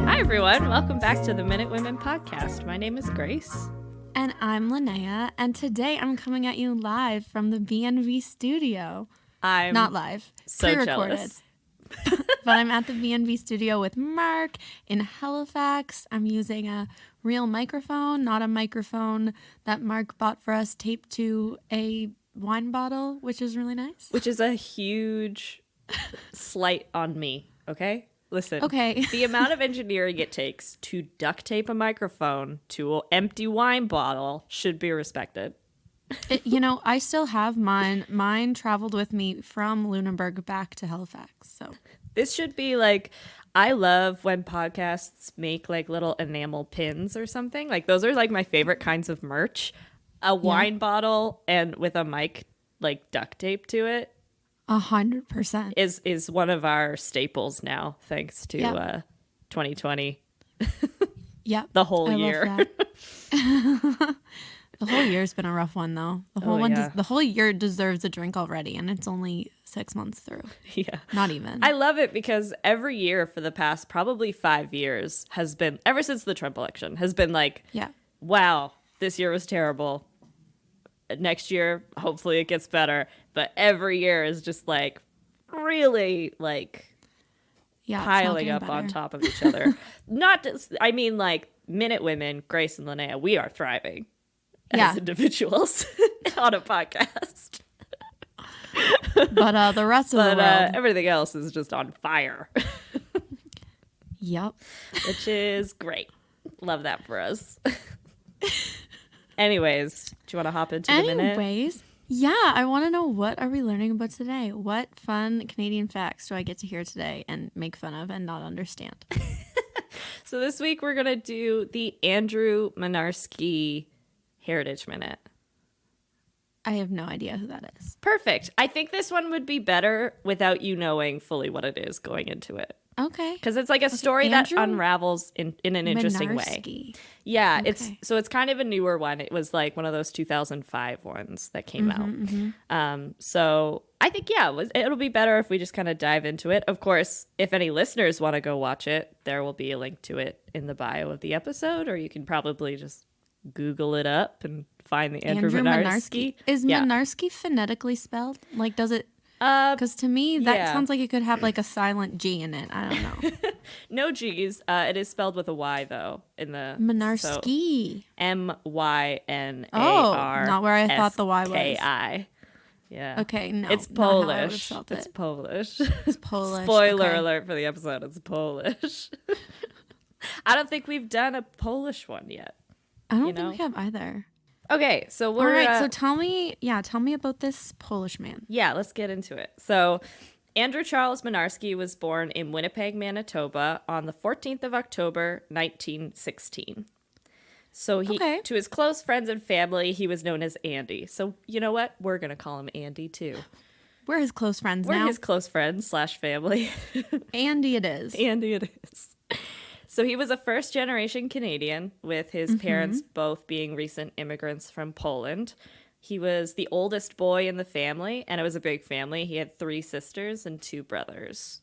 Hi, everyone. Welcome back to the Minute Women podcast. My name is Grace. And I'm Linnea, and today I'm coming at you live from the BNV studio. I'm not live, so pre-recorded. jealous. But I'm at the BNV studio with Mark in Halifax. I'm using a real microphone, not a microphone that Mark bought for us taped to a wine bottle, which is really nice. Which is a huge slight on me, okay? Listen, Okay. The amount of engineering it takes to duct tape a microphone to an empty wine bottle should be respected. I still have mine. Mine traveled with me from Lunenburg back to Halifax. So this should be like, I love when podcasts make like little enamel pins or something. Like those are like my favorite kinds of merch. A wine bottle and with a mic like duct tape to it. 100% is one of our staples now, thanks to 2020. Yeah, the whole year. The whole year's been a rough one, though. The whole year deserves a drink already, and it's only 6 months through. Yeah, not even. I love it because every year for the past probably 5 years has been, ever since the Trump election, has been like, wow, this year was terrible. Next year, hopefully it gets better. But every year is just like really like piling up on top of each other. Not just, I mean, like Minute Women, Grace and Linnea, we are thriving as individuals on a podcast. But the rest of the world, everything else is just on fire. Yep. Which is great. Love that for us. Anyways, do you want to hop into the minute? Yeah, I want to know, what are we learning about today? What fun Canadian facts do I get to hear today and make fun of and not understand? So this week we're going to do the Andrew Mynarski Heritage Minute. I have no idea who that is. Perfect. I think this one would be better without you knowing fully what it is going into it. Okay. Because it's like a story that unravels in an interesting way. Yeah, okay. It's kind of a newer one. It was like one of those 2005 ones that came out. So I think, it'll be better if we just kind of dive into it. Of course, if any listeners want to go watch it, there will be a link to it in the bio of the episode, or you can probably just Google it up and find the Andrew Mynarski. Is Mynarski phonetically spelled? Like, does it? Because to me, that sounds like it could have like a silent G in it. I don't know. No G's. It is spelled with a Y, though, in the... Mynarski. So, Mynarski. Oh, not where I thought the Y was. Ki. Yeah. Okay, no. It's Polish. It's Polish. It's Polish. Spoiler alert for the episode. It's Polish. I don't think we've done a Polish one yet. I don't think we have either. Okay, so we're... All right, so tell me about this Polish man. Yeah, let's get into it. So, Andrew Charles Mynarski was born in Winnipeg, Manitoba on the 14th of October, 1916. So, to his close friends and family, he was known as Andy. So, you know what? We're going to call him Andy, too. We're his close friends now. We're his close friends / family. Andy it is. Andy it is. So he was a first-generation Canadian, with his parents both being recent immigrants from Poland. He was the oldest boy in the family, and it was a big family. He had 3 sisters and 2 brothers.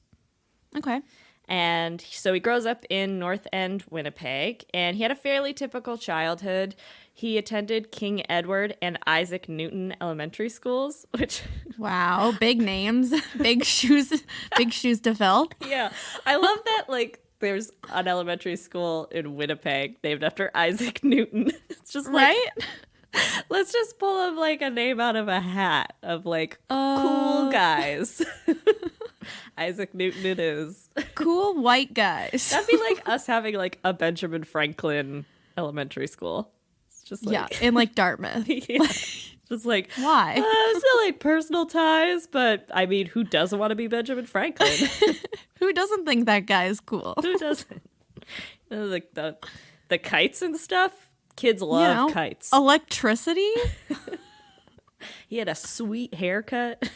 Okay. And so he grows up in North End, Winnipeg, and he had a fairly typical childhood. He attended King Edward and Isaac Newton elementary schools, which... Wow, big names, big shoes to fill. Yeah, I love that, like, there's an elementary school in Winnipeg named after Isaac Newton. It's just like, right? Let's just pull him like a name out of a hat of like cool guys. Isaac Newton it is. Cool white guys. That'd be like us having like a Benjamin Franklin elementary school. It's just like, in like Dartmouth. Just like, why? Still like personal ties, but I mean, who doesn't want to be Benjamin Franklin? Who doesn't think that guy is cool? Who doesn't? Like the kites and stuff. Kids love kites. Electricity. He had a sweet haircut.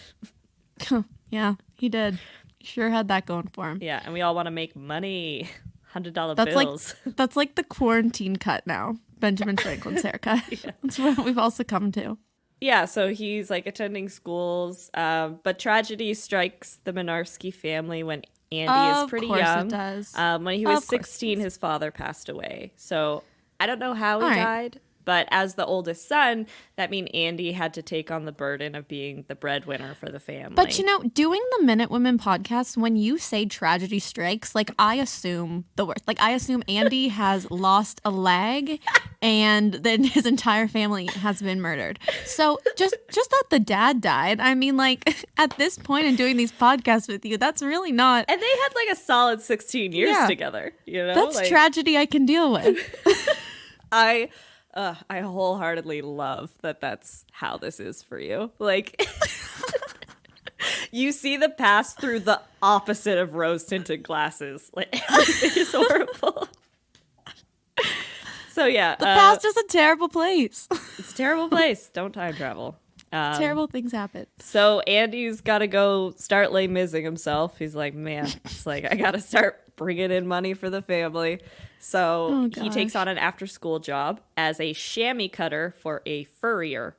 Yeah, he did. Sure had that going for him. Yeah, and we all want to make money. $100 bills. That's like the quarantine cut now. Benjamin Franklin's haircut. Yeah. That's what we've all succumbed to. Yeah, so he's like attending schools, but tragedy strikes the Mynarski family when Andy is pretty young. Of course it does. When he was 16, his father passed away. So I don't know how he died. But as the oldest son, that means Andy had to take on the burden of being the breadwinner for the family. But, you know, doing the Minute Women podcast, when you say tragedy strikes, like, I assume the worst. Like, I assume Andy has lost a leg and then his entire family has been murdered. So just that the dad died, I mean, like, at this point in doing these podcasts with you, that's really not... And they had, like, a solid 16 years together, you know? That's like, tragedy I can deal with. I wholeheartedly love that that's how this is for you. Like, you see the past through the opposite of rose-tinted glasses. Like, everything is horrible. So, yeah. The past is a terrible place. It's a terrible place. Don't time travel. Terrible things happen. So, Andy's got to go start Les Mising himself. He's like, man, it's like, I got to start bringing in money for the family. So he takes on an after-school job as a chamois cutter for a furrier,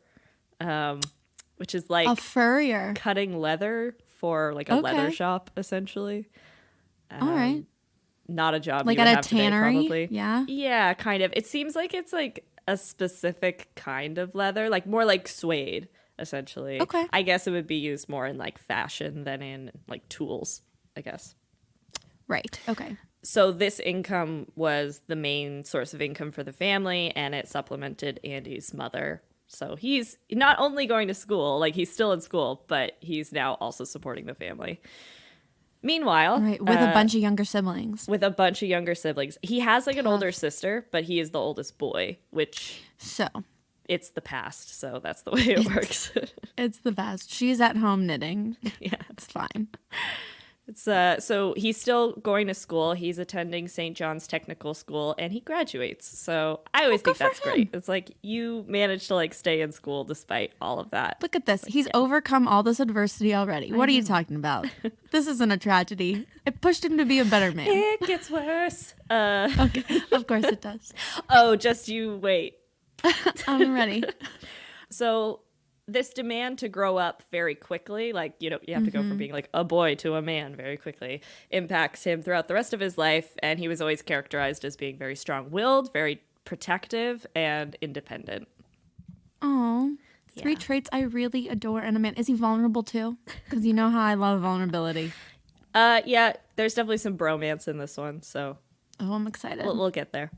which is like a furrier cutting leather for like a leather shop, essentially. All right, not a job like you would at have a tannery, today, probably. Yeah, kind of. It seems like it's like a specific kind of leather, like more like suede, essentially. Okay, I guess it would be used more in like fashion than in like tools, I guess. Right. Okay. So this income was the main source of income for the family, and it supplemented Andy's mother. So he's not only going to school, like he's still in school, but he's now also supporting the family. Meanwhile, right, with a bunch of younger siblings. He has like an older sister, but he is the oldest boy, which it's the past, so that's the way it works. It's the best. She's at home knitting. Yeah, it's fine. It's so he's still going to school. He's attending St. John's Technical School, and he graduates. So I always think that's great. It's like you managed to like stay in school despite all of that. Look at this. Like, he's overcome all this adversity already. What are you talking about? This isn't a tragedy. It pushed him to be a better man. It gets worse. Okay, of course it does. Oh, just you wait. I'm ready. So this demand to grow up very quickly, like, you know, you have to go from being like a boy to a man very quickly, impacts him throughout the rest of his life. And he was always characterized as being very strong-willed, very protective, and independent. Oh, three traits I really adore in a man. Is he vulnerable too? Because you know how I love vulnerability. Yeah, there's definitely some bromance in this one. So, I'm excited. We'll get there.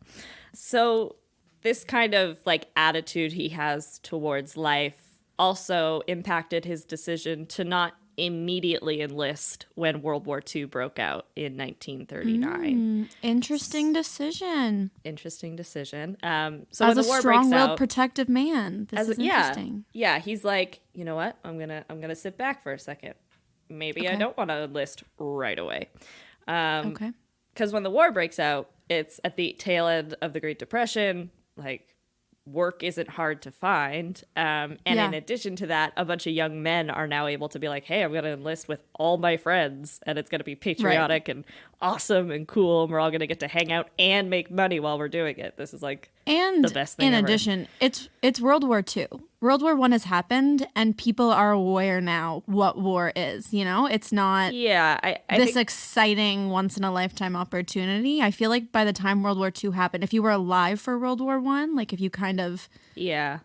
So this kind of like attitude he has towards life also impacted his decision to not immediately enlist when World War II broke out in 1939. Interesting decision. So as when the war breaks out, a strong-willed, protective man, this is interesting. Yeah, he's like, you know what? I'm gonna sit back for a second. Maybe I don't want to enlist right away. Okay. Because when the war breaks out, it's at the tail end of the Great Depression. Like, work isn't hard to find. In addition to that, a bunch of young men are now able to be like, hey, I'm going to enlist with all my friends, and it's going to be patriotic and awesome and cool, and we're all going to get to hang out and make money while we're doing it. This is like the best thing ever. In addition, it's World War II. World War I has happened, and people are aware now what war is, you know? It's not I this exciting once-in-a-lifetime opportunity. I feel like by the time World War II happened, if you were alive for World War I, like if you kind of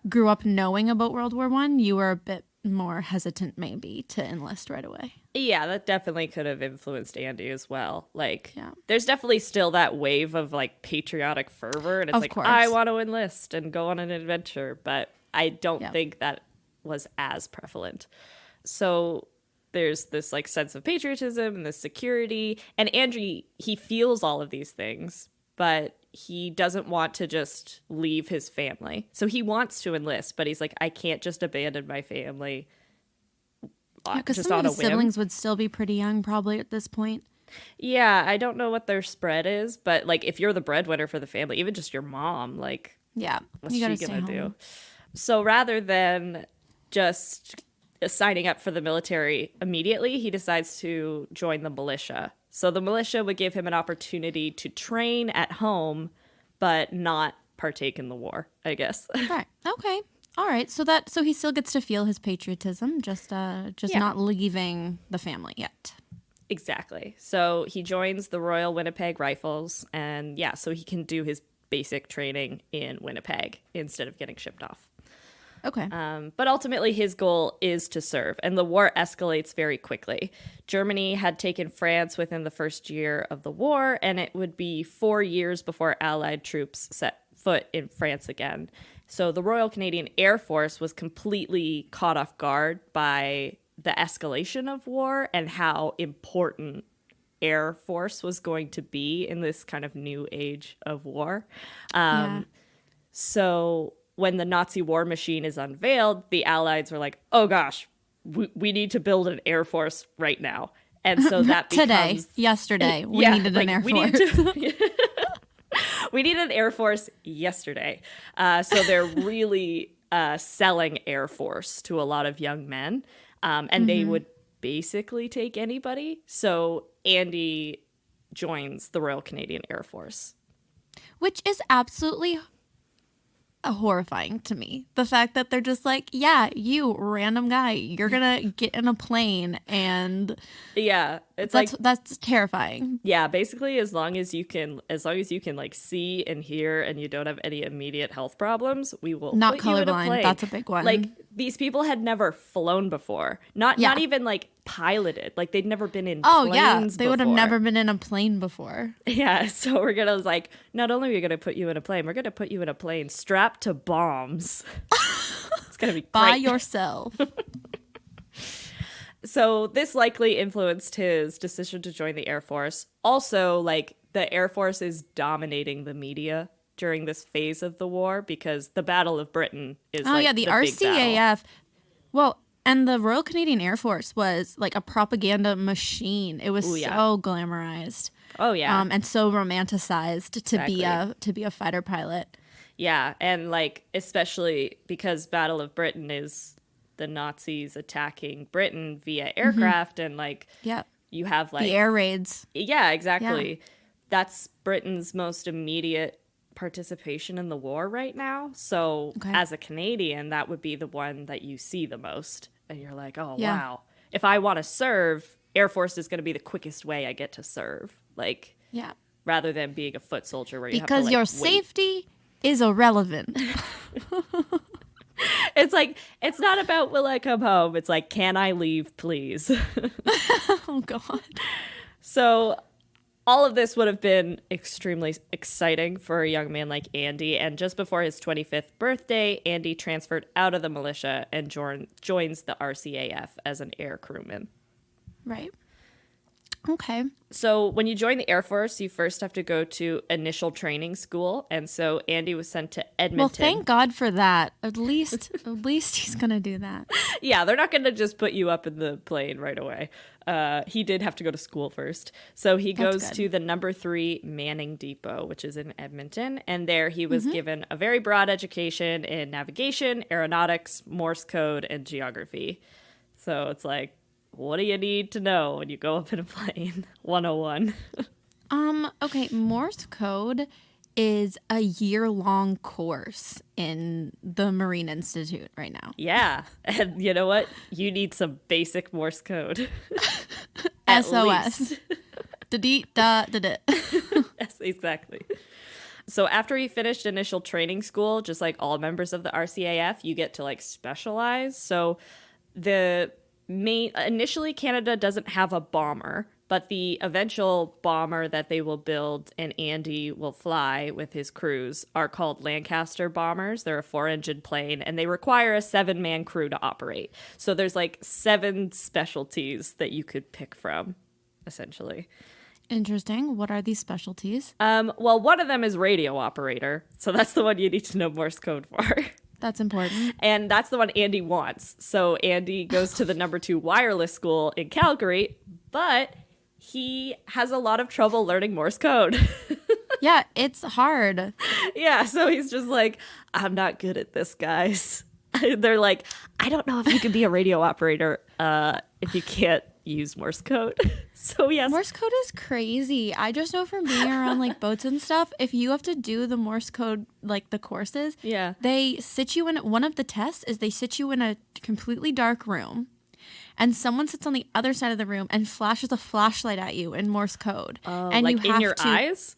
grew up knowing about World War I, you were a bit more hesitant maybe to enlist right away. Yeah, that definitely could have influenced Andy as well. Like, there's definitely still that wave of like patriotic fervor, and it's like, I want to enlist and go on an adventure, but I don't think that was as prevalent. So there's this like sense of patriotism and this security, and Andrew, he feels all of these things, but he doesn't want to just leave his family. So he wants to enlist, but he's like, I can't just abandon my family. Because some of his siblings would still be pretty young probably at this point. Yeah, I don't know what their spread is, but like if you're the breadwinner for the family, even just your mom, like, what's she gonna do? So rather than just signing up for the military immediately, he decides to join the militia. So the militia would give him an opportunity to train at home, but not partake in the war, I guess. Right. Okay. All right. So he still gets to feel his patriotism, just not leaving the family yet. Exactly. So he joins the Royal Winnipeg Rifles, and yeah, so he can do his basic training in Winnipeg instead of getting shipped off. Okay. But ultimately, his goal is to serve, and the war escalates very quickly. Germany had taken France within the first year of the war, and it would be 4 years before Allied troops set foot in France again. So the Royal Canadian Air Force was completely caught off guard by the escalation of war and how important Air Force was going to be in this kind of new age of war. So when the Nazi war machine is unveiled, the Allies are like, oh gosh, we need to build an Air Force right now. And so that becomes... yesterday, we needed an Air Force. We need an Air Force yesterday. So they're really selling Air Force to a lot of young men. And they would basically take anybody. So Andy joins the Royal Canadian Air Force. Which is absolutely horrifying to me. The fact that they're just like, yeah, you random guy, you're gonna get in a plane, and yeah, that's terrifying. Yeah, basically as long as you can like see and hear and you don't have any immediate health problems, we will not put you in a colorblind. plane. That's a big one. Like, these people had never flown before, not even like piloted, like they'd never been in planes they would have never been in a plane before. Yeah, so we're gonna like, not only are we gonna put you in a plane, we're gonna put you in a plane strapped to bombs. It's gonna be great. By yourself. So this likely influenced his decision to join the Air Force. Also, like, the Air Force is dominating the media during this phase of the war because the Battle of Britain is the RCAF. Well, and the Royal Canadian Air Force was like a propaganda machine. It was so glamorized. Oh yeah. And so romanticized to be a fighter pilot. Yeah, and like especially because Battle of Britain is the Nazis attacking Britain via aircraft and like you have like the air raids. Yeah, exactly. Yeah. That's Britain's most immediate participation in the war right now. So as a Canadian, that would be the one that you see the most. And you're like, oh, wow. If I want to serve, Air Force is going to be the quickest way I get to serve. Like, rather than being a foot soldier where you have to, like, your safety is irrelevant. It's like, it's not about will I come home. It's like, can I leave, please? Oh, God. So all of this would have been extremely exciting for a young man like Andy. And just before his 25th birthday, Andy transferred out of the militia and joins the RCAF as an air crewman. Right. Okay. So when you join the Air Force, you first have to go to initial training school. And so Andy was sent to Edmonton. Well, thank God for that. At least he's going to do that. Yeah, they're not going to just put you up in the plane right away. He did have to go to school first. So he goes to the No. 3 Manning Depot, which is in Edmonton. And there he was given a very broad education in navigation, aeronautics, Morse code, and geography. So it's like, what do you need to know when you go up in a plane? 101. Okay, Morse code is a year-long course in the Marine Institute right now. Yeah, and you know what? You need some basic Morse code. SOS. Da-dee-da-da-da. Yes, exactly. So after he finished initial training school, just like all members of the RCAF, you get to like specialize. So initially Canada doesn't have a bomber, but the eventual bomber that they will build and Andy will fly with his crews are called Lancaster bombers. They're a 4-engine plane and they require a 7-man crew to operate. So there's like 7 specialties that you could pick from, essentially. Interesting. What are these specialties? Well, one of them is radio operator. So that's the one you need to know Morse code for. That's important. And that's the one Andy wants. So Andy goes to the No. 2 wireless school in Calgary, but he has a lot of trouble learning Morse code. Yeah, it's hard. Yeah, so he's just like, I'm not good at this, guys. They're like, I don't know if you can be a radio operator if you can't use Morse code. So yes. Morse code is crazy. I just know from being around like boats and stuff, if you have to do the Morse code, like the courses, yeah, they sit you in, one of the tests is they sit you in a completely dark room and someone sits on the other side of the room and flashes a flashlight at you in Morse code. Oh, and like you have in your to, eyes?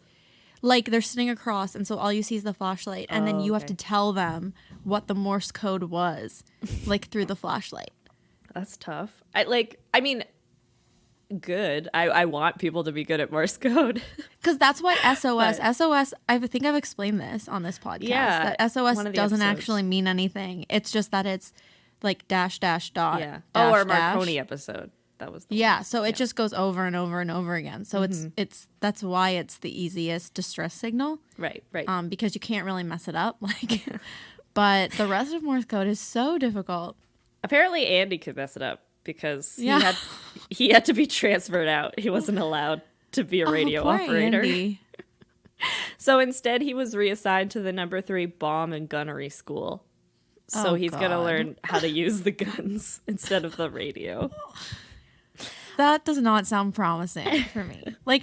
Like they're sitting across, and so all you see is the flashlight, and then you have to tell them what the Morse code was, like through the flashlight. That's tough. I mean, good. I want people to be good at Morse code. Because that's why SOS, I think I've explained this on this podcast, that SOS doesn't actually mean anything. It's just that it's like dash, dash, dot, dash, our Marconi episode. That was the one. So it just goes over and over and over again. So it's that's why it's the easiest distress signal. Right. Because you can't really mess it up. But the rest of Morse code is so difficult. Apparently Andy could mess it up because he had to be transferred out. He wasn't allowed to be a radio operator. Andy. So instead he was reassigned to the number 3 bomb and gunnery school. So he's going to learn how to use the guns instead of the radio. That does not sound promising for me. I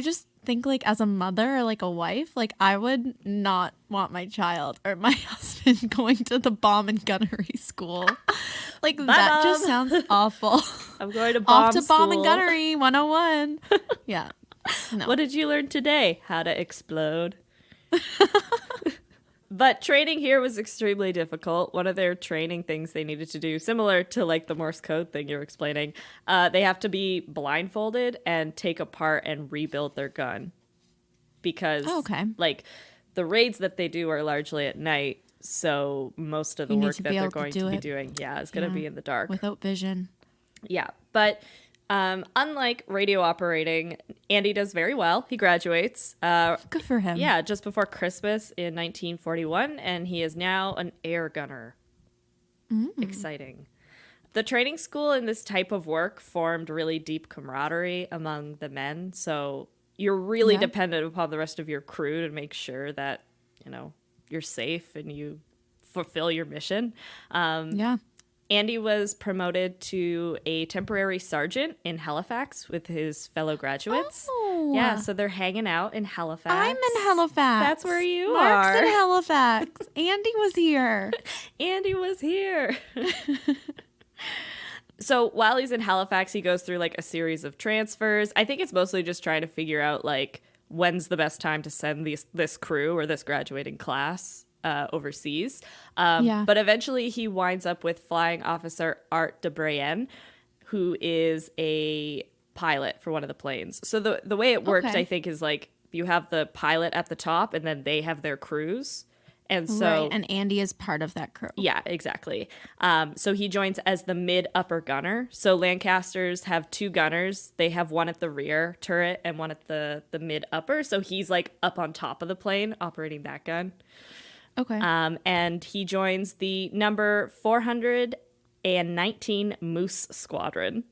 just think as a mother or a wife, I would not want my child or my husband going to the bomb and gunnery school. Bye, that just sounds awful. I'm going to bomb school. Bomb and gunnery 101. Yeah. No. What did you learn today? How to explode. But training here was extremely difficult. One of their training things they needed to do, similar to the Morse code thing you're explaining, they have to be blindfolded and take apart and rebuild their gun. Because the raids that they do are largely at night, so most of the work that they're going to be doing is going to be in the dark. Without vision. Yeah, but unlike radio operating, Andy does very well. He graduates. Good for him. Yeah, just before Christmas in 1941, and he is now an air gunner. Exciting. The training school in this type of work formed really deep camaraderie among the men, so you're really dependent upon the rest of your crew to make sure that, you're safe and you fulfill your mission. Andy was promoted to a temporary sergeant in Halifax with his fellow graduates. Oh. Yeah, so they're hanging out in Halifax. I'm in Halifax. That's where you Mark's are. in Halifax. Andy was here. Andy was here. So while he's in Halifax, he goes through a series of transfers. I think it's mostly just trying to figure out when's the best time to send this crew or this graduating class overseas. But eventually he winds up with Flying Officer Art de Brienne, who is a pilot for one of the planes. So the way it worked, I think, is you have the pilot at the top and then they have their crews. And so, and Andy is part of that crew. Yeah, exactly. So he joins as the mid-upper gunner. So Lancasters have 2 gunners. They have one at the rear turret and one at the mid-upper. So he's up on top of the plane operating that gun. Okay. And he joins the number 419 Moose Squadron.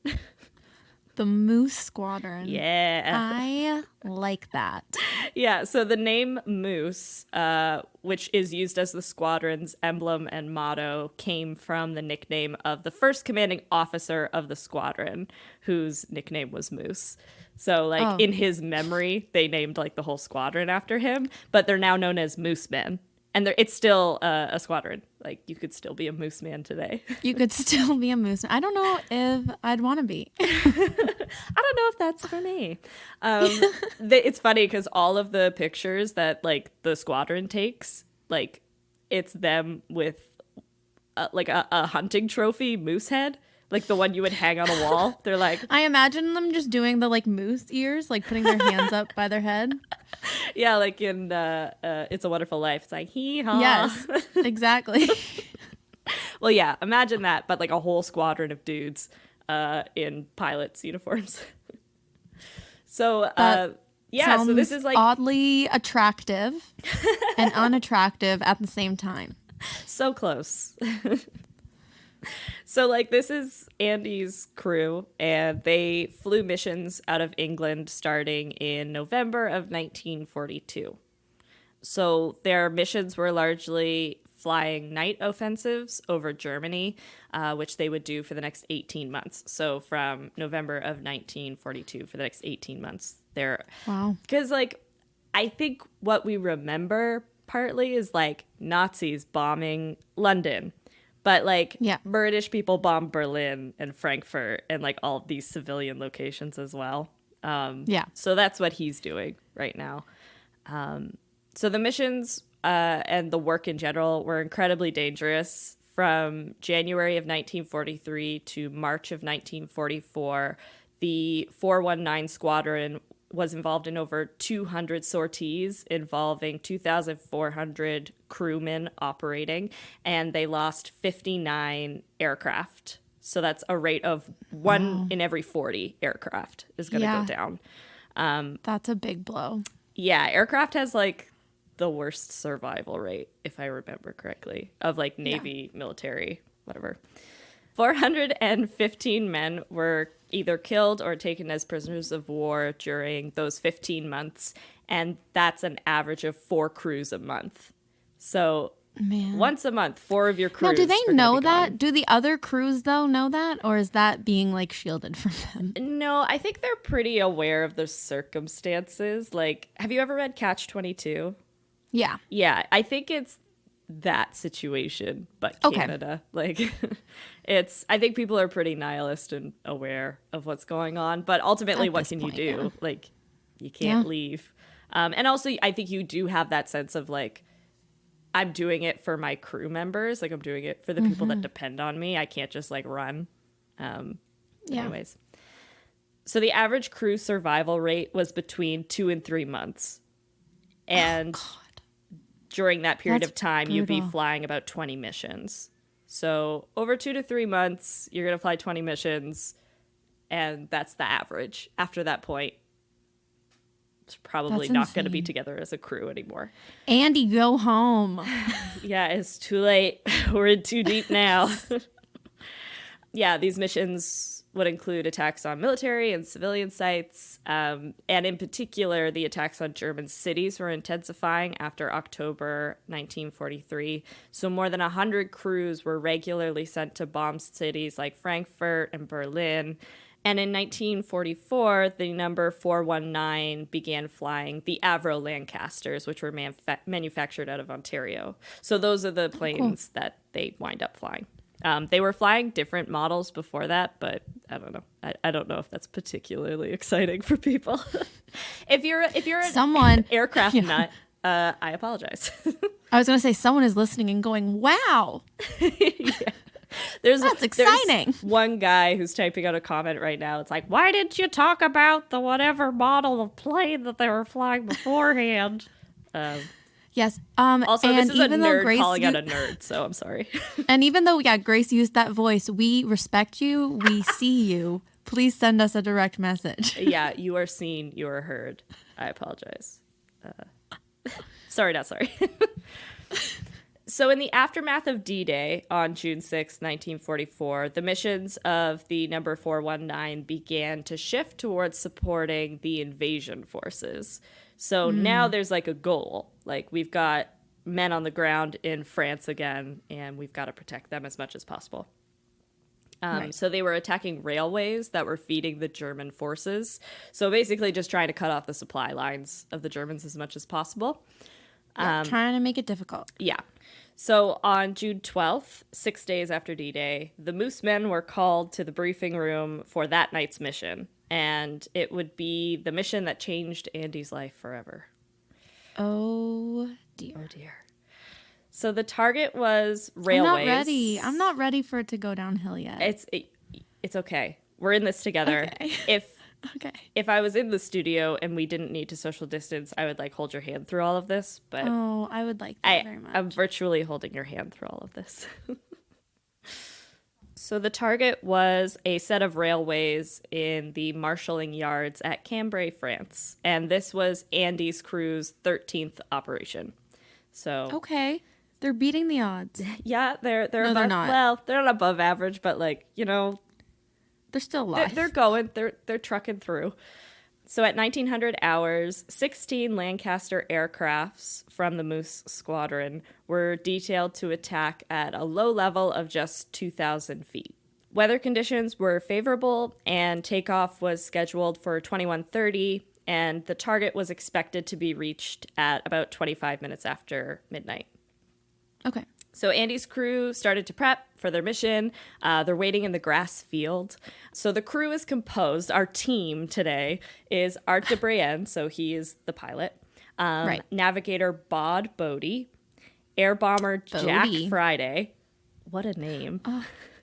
The Moose Squadron. Yeah. I like that. Yeah, so the name Moose, which is used as the squadron's emblem and motto, came from the nickname of the first commanding officer of the squadron, whose nickname was Moose. So, in his memory, they named, the whole squadron after him, but they're now known as Moosemen. And it's still a squadron. You could still be a Mooseman today. You could still be a Mooseman. I don't know if I'd want to be. I don't know if that's for me. It's funny because all of the pictures that the squadron takes, it's them with a hunting trophy moose head. The one you would hang on a wall. They're I imagine them just doing the moose ears, putting their hands up by their head. Yeah, in It's a Wonderful Life. It's hee-haw. Yes, exactly. Well, yeah, imagine that, but a whole squadron of dudes in pilots' uniforms. So, so this is oddly attractive and unattractive at the same time. So close. So, this is Andy's crew, and they flew missions out of England starting in November of 1942. So, their missions were largely flying night offensives over Germany, which they would do for the next 18 months. So, from November of 1942 for the next 18 months. Wow. Because, I think what we remember partly is, Nazis bombing London. But like British people bombed Berlin and Frankfurt and like all these civilian locations as well. So that's what he's doing right now. So the missions and the work in general were incredibly dangerous. From January of 1943 to March of 1944, the 419 Squadron was involved in over 200 sorties involving 2,400 crewmen operating, and they lost 59 aircraft. So that's a rate of one in every 40 aircraft is going to go down. That's a big blow. Yeah, aircraft has like the worst survival rate, if I remember correctly, of like Navy, military, whatever. 415 men were either killed or taken as prisoners of war during those 15 months, and that's an average of 4 crews a month. So once a month, 4 of your crews. Now, do they know that? Do the other crews, though, know that? Or is that being, like, shielded from them? No, I think they're pretty aware of the circumstances. Like, have you ever read Catch-22? Yeah. Yeah, I think it's that situation, but Canada. Like, I think people are pretty nihilist and aware of what's going on. But ultimately, what can you do? Yeah. Like, you can't leave. And also, I think you do have that sense of, like, I'm doing it for my crew members. Like, I'm doing it for the people that depend on me. I can't just, like, run. Anyways. So the average crew survival rate was between 2 and 3 months. And during that period of time, you'd be flying about 20 missions. So over 2 to 3 months, you're going to fly 20 missions. And that's the average. After that point, it's probably not going to be together as a crew anymore. Andy, go home. Yeah, it's too late. We're in too deep now. Yeah, these missions would include attacks on military and civilian sites. And in particular, the attacks on German cities were intensifying after October 1943. So more than 100 crews were regularly sent to bomb cities like Frankfurt and Berlin. And in 1944, the number 419 began flying the Avro Lancasters, which were manufactured out of Ontario. So those are the planes that they wind up flying. They were flying different models before that, but I don't know. I don't know if that's particularly exciting for people. If you're an aircraft nut, I apologize. I was going to say someone is listening and going, "Wow, that's exciting." There's one guy who's typing out a comment right now. It's like, "Why didn't you talk about the whatever model of plane that they were flying beforehand?" Yes. Also, and this is even a nerd calling out a nerd, so I'm sorry. And even though, Grace used that voice, we respect you. We see you. Please send us a direct message. Yeah, you are seen. You are heard. I apologize. Sorry, not sorry. So in the aftermath of D-Day on June 6, 1944, the missions of the number 419 began to shift towards supporting the invasion forces. So now there's like a goal. Like, we've got men on the ground in France again, and we've got to protect them as much as possible. So they were attacking railways that were feeding the German forces. So basically just trying to cut off the supply lines of the Germans as much as possible. Trying to make it difficult. Yeah. So on June 12th, 6 days after D-Day, the Moosemen were called to the briefing room for that night's mission. And it would be the mission that changed Andy's life forever. Oh, dear. Oh, dear. So the target was railways. I'm not ready for it to go downhill yet. It's okay. We're in this together. Okay. If I was in the studio and we didn't need to social distance, I would like hold your hand through all of this. But I would like that very much. I'm virtually holding your hand through all of this. So the target was a set of railways in the marshalling yards at Cambrai, France. And this was Andy's crew's 13th operation. So okay. They're beating the odds. Yeah, they're not. Well, they're not above average, but like, they're still alive. They're going. They're trucking through. So at 1900 hours, 16 Lancaster aircrafts from the Moose Squadron were detailed to attack at a low level of just 2,000 feet. Weather conditions were favorable, and takeoff was scheduled for 21:30, and the target was expected to be reached at about 25 minutes after midnight. Okay. So Andy's crew started to prep for their mission. They're waiting in the grass field. So the crew is composed. Our team today is Art de Brienne, so he is the pilot. Right. Navigator Bod Bodie. Air bomber Jack Friday. What a name.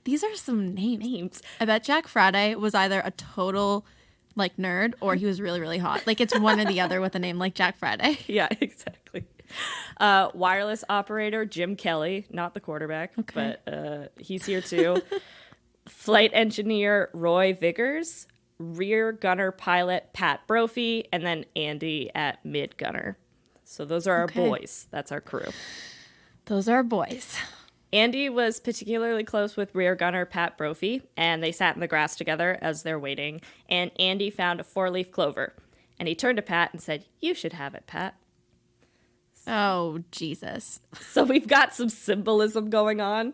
These are some names. I bet Jack Friday was either a total like nerd or he was really, really hot. Like it's one or the other with a name like Jack Friday. Yeah, exactly. Wireless operator Jim Kelly, not the quarterback, but he's here too. Flight engineer Roy Viggers, rear gunner pilot Pat Brophy, and then Andy at mid gunner. So those are our boys. That's our crew. Those are our boys. Andy was particularly close with rear gunner Pat Brophy, and they sat in the grass together as they're waiting, and Andy found a 4-leaf clover, and he turned to Pat and said, "You should have it, Pat." Oh, Jesus. So we've got some symbolism going on.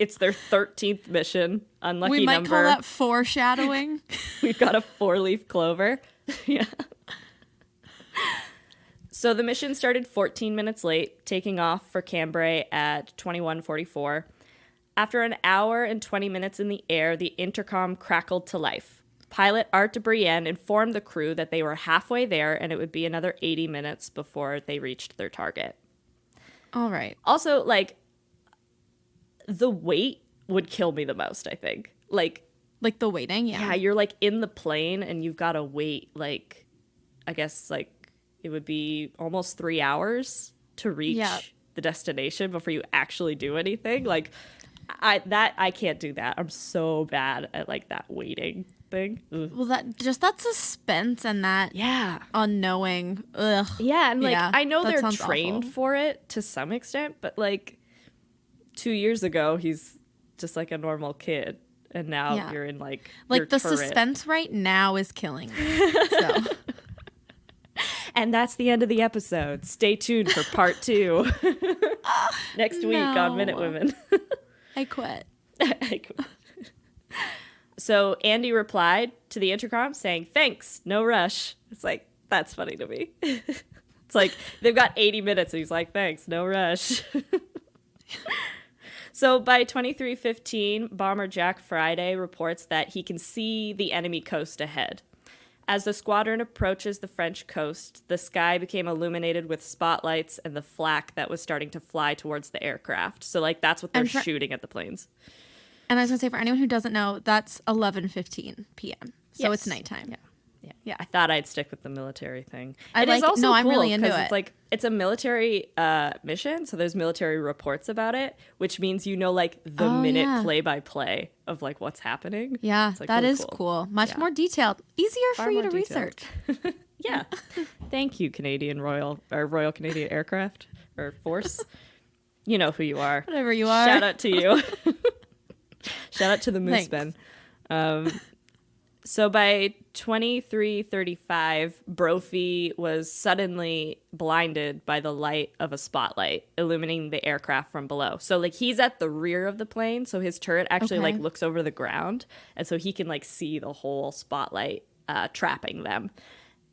It's their 13th mission. Unlucky number. We might call that foreshadowing. We've got a 4-leaf clover. Yeah. So the mission started 14 minutes late, taking off for Cambrai at 21:44. After an hour and 20 minutes in the air, the intercom crackled to life. Pilot Art de Brienne informed the crew that they were halfway there and it would be another 80 minutes before they reached their target. All right. Also, like, the wait would kill me the most, I think. Like the waiting, yeah. Yeah, you're, like, in the plane and you've got to wait, like, I guess, like, it would be almost 3 hours to reach the destination before you actually do anything. Like, I can't do that. I'm so bad at, like, that waiting thing. Ugh. Well, that suspense and that unknowing. Ugh. Yeah, and like I know they're trained for it to some extent, but like 2 years ago, he's just like a normal kid, and now you're in like the turret. suspense right now is killing me. So. And that's the end of the episode. Stay tuned for part 2 next week on Minute Women. I quit. I quit. So Andy replied to the intercom saying, "Thanks, no rush." It's like, that's funny to me. It's like, they've got 80 minutes and he's like, "Thanks, no rush." So by 23:15, bomber Jack Friday reports that he can see the enemy coast ahead. As the squadron approaches the French coast, the sky became illuminated with spotlights and the flak that was starting to fly towards the aircraft. So, like, that's what they're shooting at the planes. And I was going to say, for anyone who doesn't know, that's 11:15 p.m. So it's nighttime. Yeah. I thought I'd stick with the military thing. I'm really into it. It's like, it's a military mission, so there's military reports about it, which means you know, like, the minute play-by-play of, like, what's happening. Yeah, like, that really is cool. Much more detailed. Easier for you to research. Yeah. Thank you, Royal Canadian Aircraft or Force. You know who you are. Whatever you are. Shout out to you. Shout out to the Moosemen. So by 23:35, Brophy was suddenly blinded by the light of a spotlight illuminating the aircraft from below. So like he's at the rear of the plane, so his turret actually like looks over the ground, and so he can like see the whole spotlight trapping them.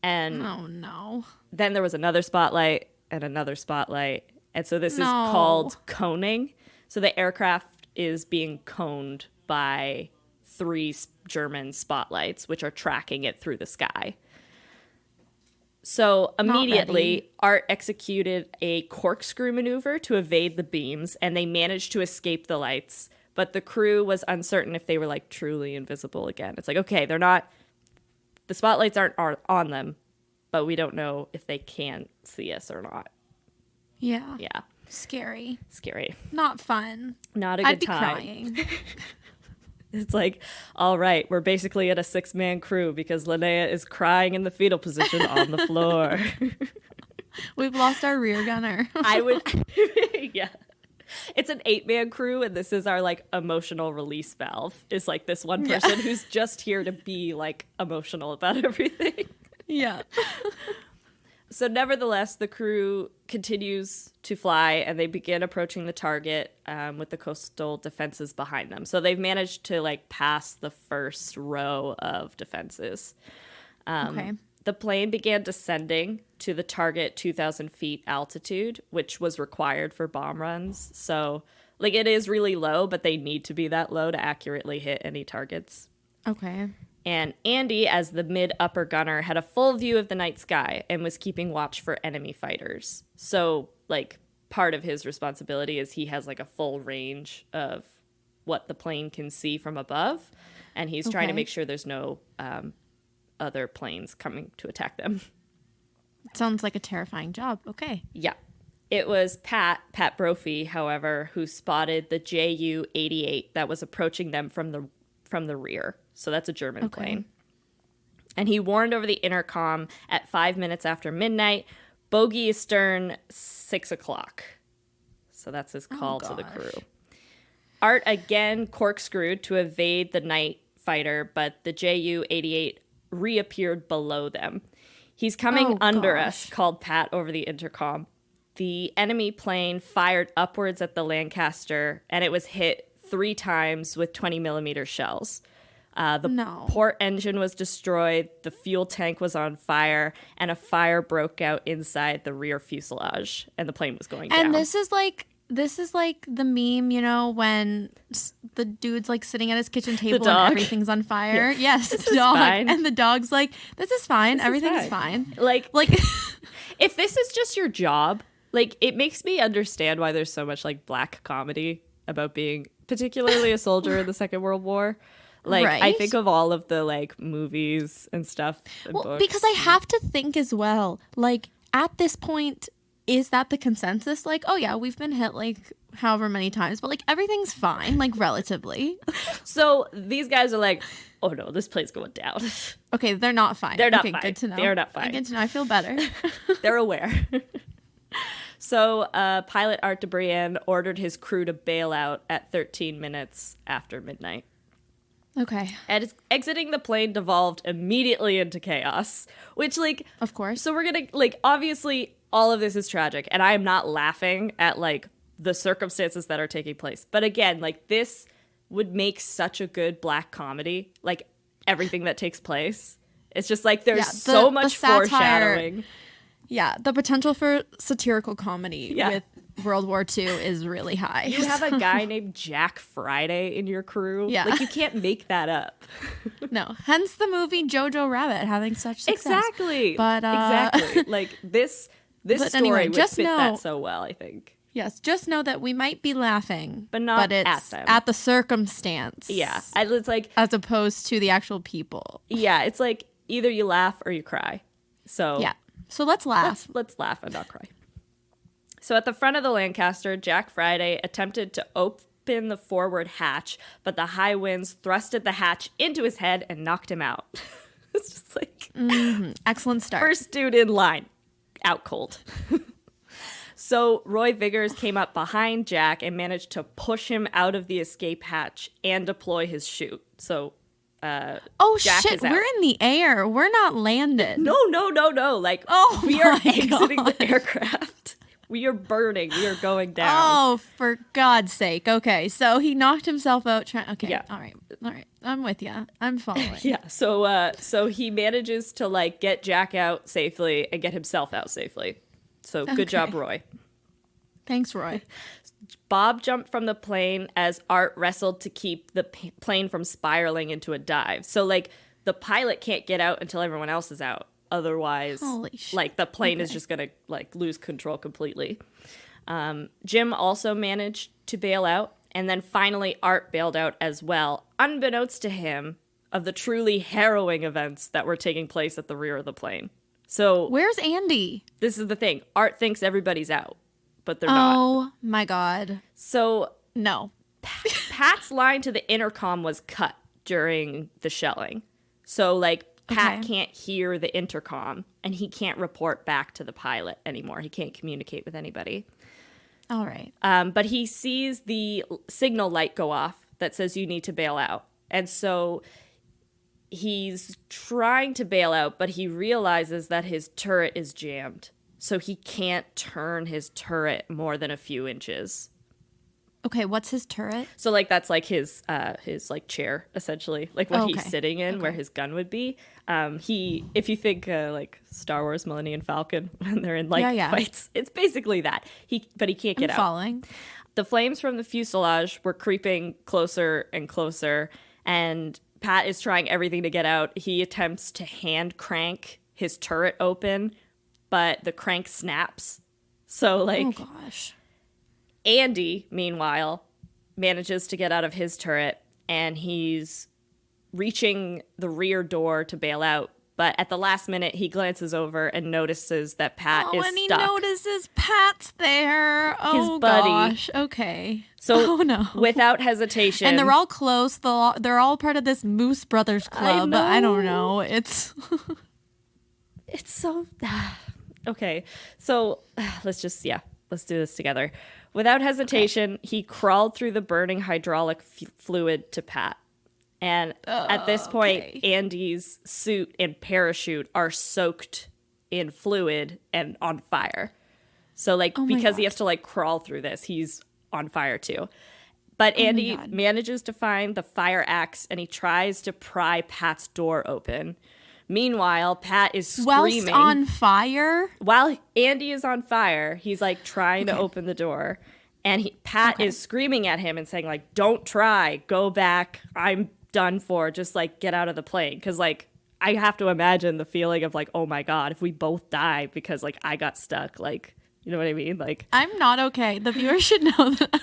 And oh no. Then there was another spotlight and another spotlight. And so this is called coning. So the aircraft is being coned by 3 German spotlights, which are tracking it through the sky. So immediately, Art executed a corkscrew maneuver to evade the beams, and they managed to escape the lights. But the crew was uncertain if they were like truly invisible again. It's like, okay, they're not, the spotlights aren't on them, but we don't know if they can see us or not. Yeah. Yeah. Scary. Not fun. Not a good time. I'd be crying. It's like, all right, we're basically at a 6-man crew because Linnea is crying in the fetal position on the floor. We've lost our rear gunner. Yeah. It's an 8-man crew, and this is our, like, emotional release valve. Is, like, this one person who's just here to be, like, emotional about everything. Yeah. So nevertheless, the crew continues to fly, and they begin approaching the target with the coastal defenses behind them. So they've managed to like pass the first row of defenses. the plane began descending to the target 2,000 feet altitude, which was required for bomb runs. So, like, it is really low, but they need to be that low to accurately hit any targets. Okay. And Andy, as the mid-upper gunner, had a full view of the night sky and was keeping watch for enemy fighters. So, like, part of his responsibility is he has, like, a full range of what the plane can see from above. And he's trying to make sure there's no other planes coming to attack them. Sounds like a terrifying job. Okay. Yeah. It was Pat Brophy, however, who spotted the Ju-88 that was approaching them from the rear. So that's a German plane. And he warned over the intercom at 5 minutes after midnight, bogey astern, 6 o'clock. So that's his call to the crew. Art again corkscrewed to evade the night fighter, but the Ju-88 reappeared below them. He's coming under us, called Pat over the intercom. The enemy plane fired upwards at the Lancaster, and it was hit 3 times with 20 millimeter shells. The port engine was destroyed, the fuel tank was on fire, and a fire broke out inside the rear fuselage, and the plane was going down. And this is like the meme, you know, when the dude's like sitting at his kitchen table and everything's on fire. Yeah. Yes, the dog. Fine. And the dog's like, this is fine. Everything's fine. Like if this is just your job, like, it makes me understand why there's so much like black comedy about being particularly a soldier in the Second World War. Like, I think of all of the like movies and stuff. And books. Because I have to think as well, like, at this point, is that the consensus? Like, oh yeah, we've been hit like however many times, but like everything's fine, like relatively. So these guys are like, oh no, this plane's going down. Okay, they're not fine. They're not fine. Good to know. They're not fine. Good to know. I feel better. They're aware. So pilot Art de Brienne ordered his crew to bail out at 13 minutes after midnight. Okay. And exiting the plane devolved immediately into chaos, which, like... Of course. So we're gonna, like, obviously, all of this is tragic, and I am not laughing at, like, the circumstances that are taking place. But again, like, this would make such a good black comedy, like, everything that takes place. It's just, like, there's so much foreshadowing. Yeah, the potential for satirical comedy with World War II is really high. You have a guy named Jack Friday in your crew. Yeah. Like, you can't make that up. No. Hence the movie Jojo Rabbit having such success. Exactly. But, exactly. Like, this story would fit that so well, I think. Yes, just know that we might be laughing, but not it's at them. At the circumstance. Yeah. It's like... As opposed to the actual people. Yeah, it's like either you laugh or you cry. So... Yeah. So let's laugh. Let's laugh and not cry. So at the front of the Lancaster, Jack Friday attempted to open the forward hatch, but the high winds thrusted the hatch into his head and knocked him out. It's just like... Excellent start. First dude in line. Out cold. So Roy Viggers came up behind Jack and managed to push him out of the escape hatch and deploy his chute. So... Jack shit, we're in the air. We're not landed. No. Like, we are exiting the aircraft. We are burning. We are going down. Oh, for God's sake. Okay, so he knocked himself out. Okay, yeah. All right. I'm with you. I'm following. Yeah, so he manages to, like, get Jack out safely and get himself out safely. So good job, Roy. Thanks, Roy. Bob jumped from the plane as Art wrestled to keep the plane from spiraling into a dive. So, like, the pilot can't get out until everyone else is out. Otherwise, like, the plane is just going to, like, lose control completely. Jim also managed to bail out. And then finally, Art bailed out as well, unbeknownst to him, of the truly harrowing events that were taking place at the rear of the plane. So, where's Andy? This is the thing. Art thinks everybody's out, but they're not. Oh, my God. So, no. Pat's line to the intercom was cut during the shelling. So, like, Pat can't hear the intercom, and he can't report back to the pilot anymore. He can't communicate with anybody. All right. But he sees the signal light go off that says you need to bail out. And so he's trying to bail out, but he realizes that his turret is jammed. So he can't turn his turret more than a few inches. Okay, what's his turret? So like that's like his like chair essentially, like what he's sitting in, where his gun would be. If you think like Star Wars Millennium Falcon when they're in like fights, it's basically that. But he can't get out. Following. The flames from the fuselage were creeping closer and closer, and Pat is trying everything to get out. He attempts to hand crank his turret open, but the crank snaps. So like, oh gosh. Andy, meanwhile, manages to get out of his turret, and he's reaching the rear door to bail out. But at the last minute, he glances over and notices that Pat is and he stuck. notices Pat's there. Oh, his buddy. Gosh. Okay. So, no. Without hesitation. And they're all close. They're all part of this Moose Brothers Club. I don't know. It's so... Okay. So, let's do this together. Without hesitation, he crawled through the burning hydraulic fluid to Pat. And at this point, Andy's suit and parachute are soaked in fluid and on fire. So, like, because he has to, like, crawl through this, he's on fire, too. But Andy manages to find the fire axe, and he tries to pry Pat's door open. Meanwhile, Pat is screaming. Whilst on fire? While Andy is on fire, he's, like, trying to open the door. And Pat is screaming at him and saying, like, don't try. Go back. I'm done for. Just, like, get out of the plane. Because, like, I have to imagine the feeling of, like, oh, my God, if we both die because, like, I got stuck. Like, you know what I mean? Like, I'm not okay. The viewers should know that.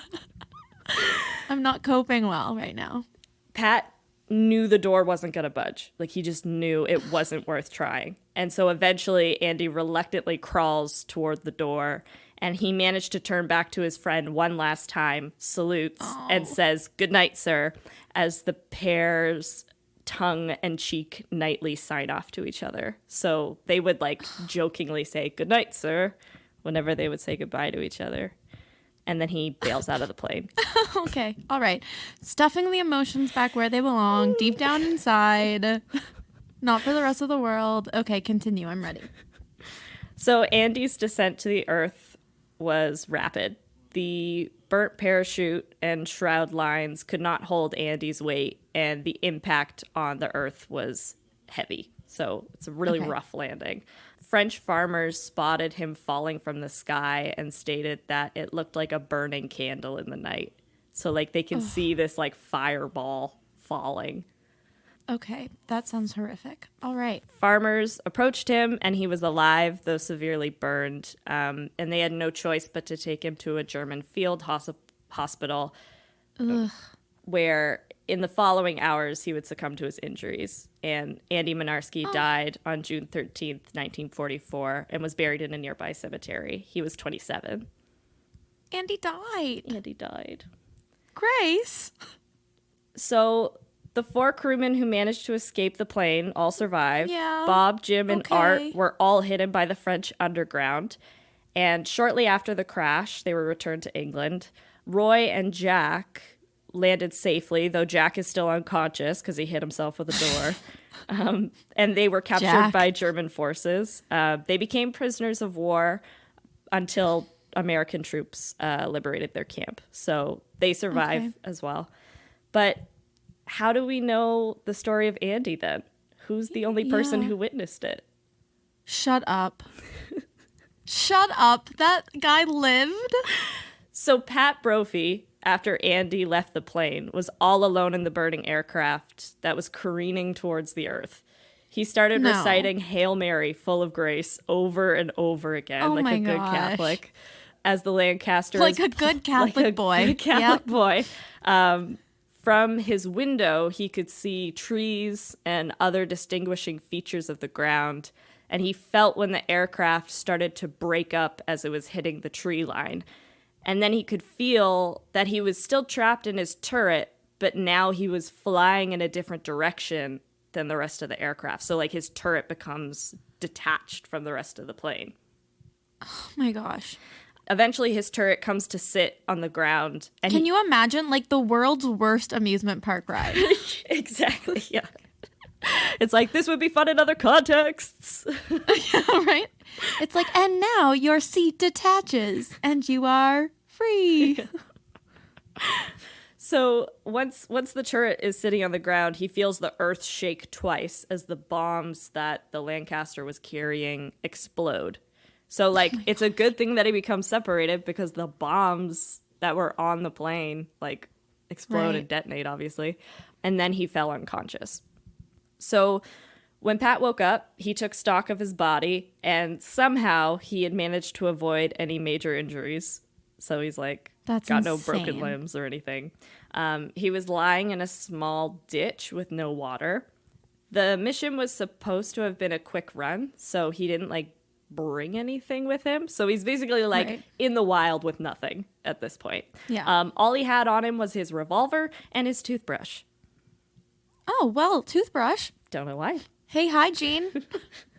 I'm not coping well right now. Pat knew the door wasn't going to budge. Like, he just knew it wasn't worth trying. And so eventually Andy reluctantly crawls toward the door, and he managed to turn back to his friend one last time, salutes, and says, "Good night, sir," as the pair's tongue and cheek nightly sign off to each other. So they would, like, jokingly say, "Good night, sir," whenever they would say goodbye to each other. And then he bails out of the plane. Okay. All right. Stuffing the emotions back where they belong, deep down inside. Not for the rest of the world. Okay, continue. I'm ready. So Andy's descent to the earth was rapid. The burnt parachute and shroud lines could not hold Andy's weight, and the impact on the earth was heavy. So it's a really rough landing. French farmers spotted him falling from the sky and stated that it looked like a burning candle in the night. So, like, they can see this, like, fireball falling. Okay, that sounds horrific. All right. Farmers approached him, and he was alive, though severely burned. And they had no choice but to take him to a German field hospital, where in the following hours he would succumb to his injuries. And Andy Mynarski died on June 13th, 1944, and was buried in a nearby cemetery. He was 27. Andy died. Grace. So the 4 crewmen who managed to escape the plane all survived. Yeah. Bob, Jim, and Art were all hidden by the French underground. And shortly after the crash, they were returned to England. Roy and Jack landed safely, though Jack is still unconscious because he hit himself with a door. And they were captured by German forces. They became prisoners of war until American troops liberated their camp. So they survive as well. But how do we know the story of Andy then? Who's the only person who witnessed it? Shut up. Shut up. That guy lived? So Pat Brophy, after Andy left the plane, was all alone in the burning aircraft that was careening towards the earth. He started reciting Hail Mary, full of grace, over and over again, like a good Catholic, as the Lancasters... Like a good Catholic boy. Good Catholic boy. From his window, he could see trees and other distinguishing features of the ground, and he felt when the aircraft started to break up as it was hitting the tree line. And then he could feel that he was still trapped in his turret, but now he was flying in a different direction than the rest of the aircraft. So, like, his turret becomes detached from the rest of the plane. Oh, my gosh. Eventually, his turret comes to sit on the ground. And Can you imagine, like, the world's worst amusement park ride? Exactly, yeah. It's like, this would be fun in other contexts. Yeah, right? It's like, and now your seat detaches and you are free. So once the turret is sitting on the ground, he feels the earth shake twice as the bombs that the Lancaster was carrying explode. So, like, it's a good thing that he becomes separated because the bombs that were on the plane, like, explode and detonate, obviously. And then he fell unconscious. So when Pat woke up, he took stock of his body, and somehow he had managed to avoid any major injuries. So he's like, That's got insane. no broken limbs or anything. He was lying in a small ditch with no water. The mission was supposed to have been a quick run, so he didn't, like, bring anything with him. So he's basically, like, in the wild with nothing at this point. Yeah. All he had on him was his revolver and his toothbrush. Oh, well, toothbrush. Don't know why. Hey, hi, Jean.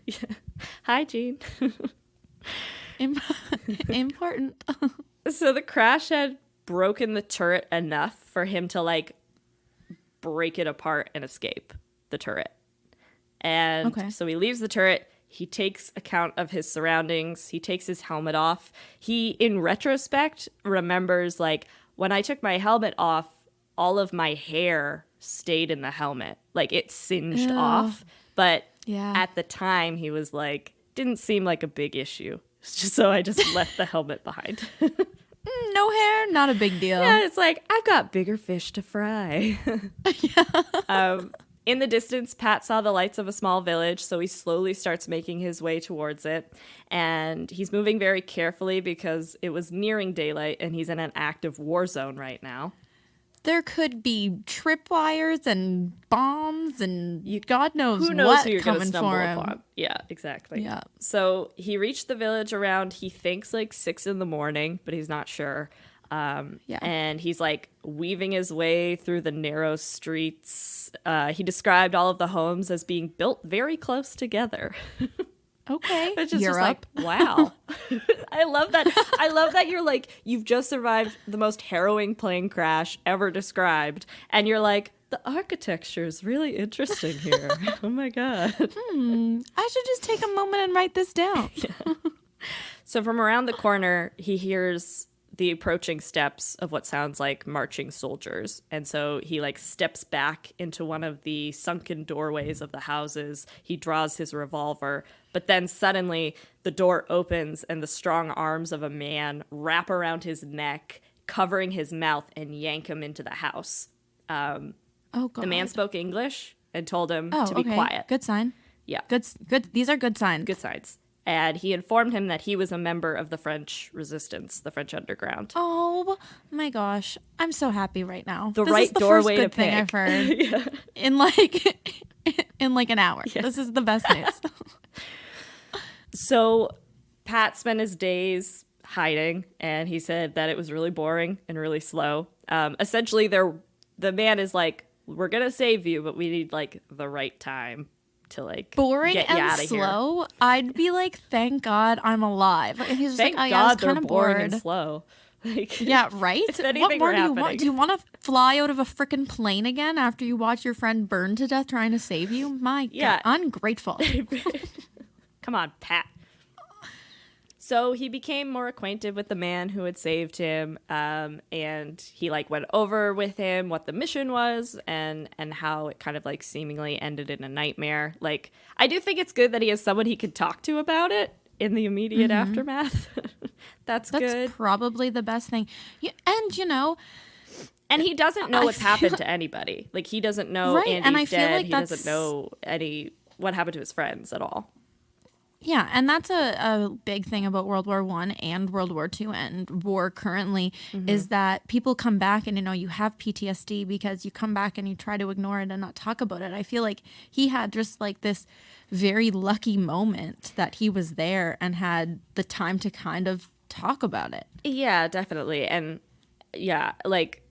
Yeah. Hi, Jean. Important. So the crash had broken the turret enough for him to, like, break it apart and escape the turret. And so he leaves the turret. He takes account of his surroundings. He takes his helmet off. He, in retrospect, remembers, like, when I took my helmet off, all of my hair stayed in the helmet. Like, it singed off. But at the time, he was like, didn't seem like a big issue. So I just left the helmet behind. No hair, not a big deal. Yeah, it's like, I've got bigger fish to fry. In the distance, Pat saw the lights of a small village, so he slowly starts making his way towards it. And he's moving very carefully because it was nearing daylight and he's in an active war zone right now. There could be tripwires and bombs and God knows who knows what who you're coming gonna stumble for him. upon. Yeah, exactly. Yeah. So he reached the village around, he thinks, like 6 a.m, but he's not sure. And he's like weaving his way through the narrow streets. He described all of the homes as being built very close together. Okay. It's just like, wow. I love that. I love that you're like, you've just survived the most harrowing plane crash ever described. And you're like, the architecture is really interesting here. Oh my God. I should just take a moment and write this down. Yeah. So from around the corner, he hears the approaching steps of what sounds like marching soldiers. And so he like steps back into one of the sunken doorways of the houses. He draws his revolver, but then suddenly the door opens and the strong arms of a man wrap around his neck, covering his mouth, and yank him into the house. Oh, God. The man spoke English and told him to be quiet. Good sign. Yeah. Good. These are good signs. Good signs. And he informed him that he was a member of the French resistance, the French underground. Oh my gosh. I'm so happy right now. The this right is the doorway first good to thing pick. I've heard Yeah. in like an hour. Yeah. This is the best news. So Pat spent his days hiding, and he said that it was really boring and really slow. Essentially, the man is like, we're going to save you, but we need like the right time to like Boring get you and out of slow. here. I'd be like, thank God I'm alive. And he's just Thank like, oh, God yeah, I was they're kind of boring bored. and slow. Like, Yeah, right? if anything What more were do you happening. want? Do you want to fly out of a freaking plane again after you watch your friend burn to death trying to save you? My God, ungrateful. Come on, Pat. So he became more acquainted with the man who had saved him, and he like went over with him what the mission was and how it kind of like seemingly ended in a nightmare. Like, I do think it's good that he has someone he could talk to about it in the immediate aftermath. That's good. That's probably the best thing. Yeah, and and he doesn't know what's happened to anybody. Like, he doesn't know Andy's and I feel dead. like He doesn't know what happened to his friends at all. Yeah, and that's a big thing about World War I and World War II and war currently is that people come back and, you have PTSD because you come back and you try to ignore it and not talk about it. I feel like he had just like this very lucky moment that he was there and had the time to kind of talk about it. Yeah, definitely. And yeah, like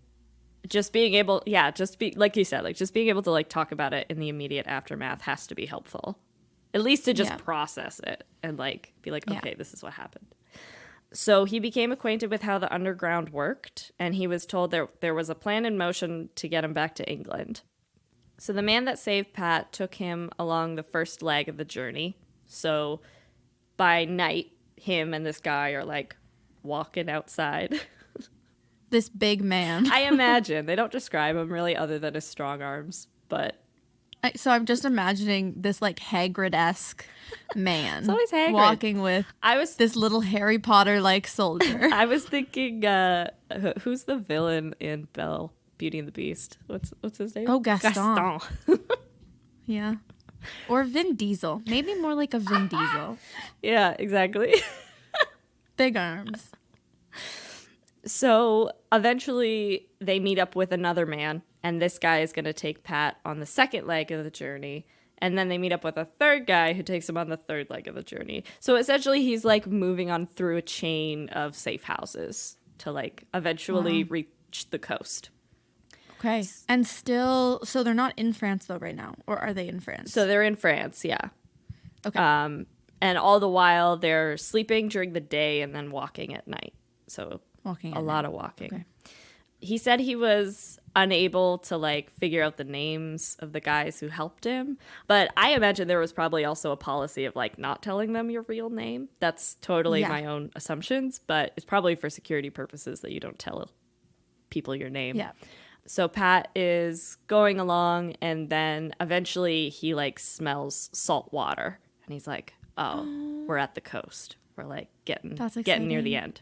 just being able, like you said, like just being able to like talk about it in the immediate aftermath has to be helpful. At least to just process it and like be like, okay, this is what happened. So he became acquainted with how the underground worked, and he was told there was a plan in motion to get him back to England. So the man that saved Pat took him along the first leg of the journey. So by night, him and this guy are like walking outside. this big man. I imagine. They don't describe him really other than his strong arms, but... So I'm just imagining this like Hagrid-esque man. It's always Hagrid. Walking with this little Harry Potter-like soldier. I was thinking, who's the villain in Beauty and the Beast? What's his name? Oh, Gaston. Gaston. Yeah. Or Vin Diesel. Maybe more like a Vin Diesel. Yeah, exactly. Big arms. So eventually they meet up with another man, and this guy is going to take Pat on the second leg of the journey. And then they meet up with a third guy who takes him on the third leg of the journey. So essentially he's like moving on through a chain of safe houses to like eventually reach the coast. Okay. And still, so they're not in France though right now, or are they in France? So they're in France, yeah. Okay. And all the while they're sleeping during the day and then walking at night. So a lot of walking. Okay. He said he was unable to like figure out the names of the guys who helped him, but I imagine there was probably also a policy of like not telling them your real name. That's totally my own assumptions, but it's probably for security purposes that you don't tell people your name. Yeah. So Pat is going along, and then eventually he like smells salt water, and he's like, "Oh, we're at the coast. We're like getting near the end."